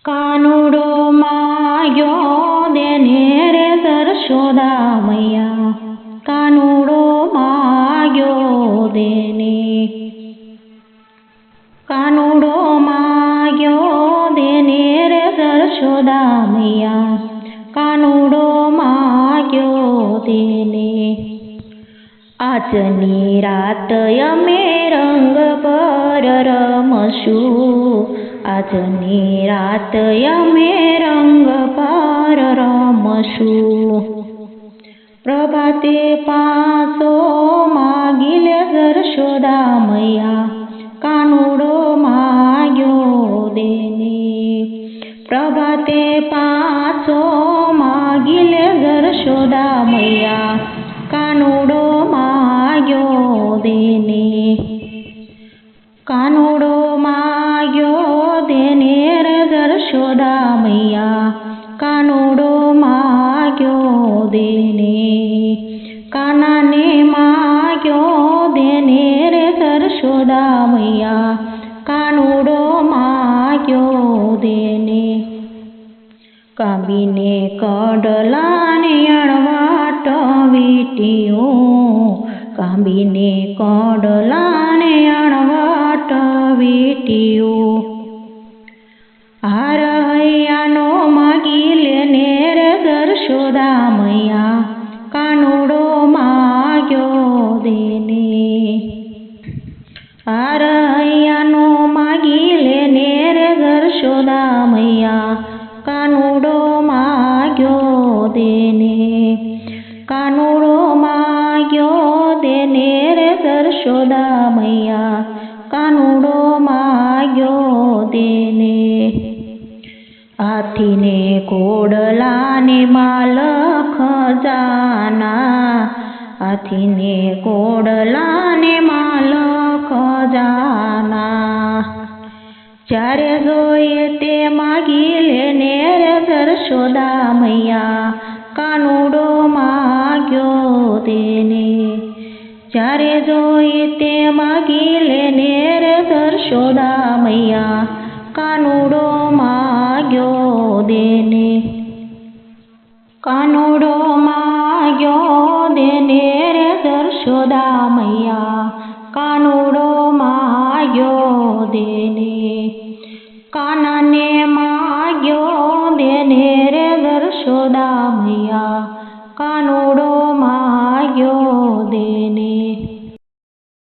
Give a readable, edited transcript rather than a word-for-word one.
કાનુડો માગ્યો દેને રે જશોદા મૈયા, કાનુડો માગ્યો દેને, કાનુડો માગ્યો દેને રે જશોદા મૈયા, કાનુડો માગ્યો દેને. આજની રાત અમે રંગ પર રમશું, આજની રાત અમે રંગ પર રમશું. પ્રભાતે પાસો માગી લે જશોદા મૈયા, કાનુડો માગ્યો દેને. પ્રભાતે પાસો માગી લે જશોદા મૈયા, કાનુડો માગ્યો દેને. કાનુડો માગ્યો દેને રે જશોદા મૈયા, કાનુડો માગ્યો દેને. કાનાને માગ્યો દેને રે જશોદા મૈયા, કાનુડો માગ્યો દેને. કાબીને કડલાને અણવાટ વીટ્યું, કાબીને કડલાને અણવાટ વીટ્યું. હાર હૈયાનો માગી લેને રે જશોદા મૈયા, કાનુડો માગ્યો દેને. હાર હૈયાનો માગી લેને રે જશોદા મૈયા, કાનુડો માગ્યો દેને. કાનુડો માગ્યો દેને રે જશોદા મૈયા, કાનુડો માગ્યો દેને. હાથીને ઘોડલાને માલખ જાના, હાથીને ઘોડલાને માલખ જાના. જ્યારે જોઈએ તે માગી લેને રે જશોદા મૈયા, કાનુડો માગ્યો દેને. જ્યારે જોઈએ તે માગી લેને રે જશોદા મૈયા, કાનુડો માગ્યો દેને. કાનુડો માગ્યો દેને રે જશોદા મૈયા, કાનુડો માગ્યો દેને.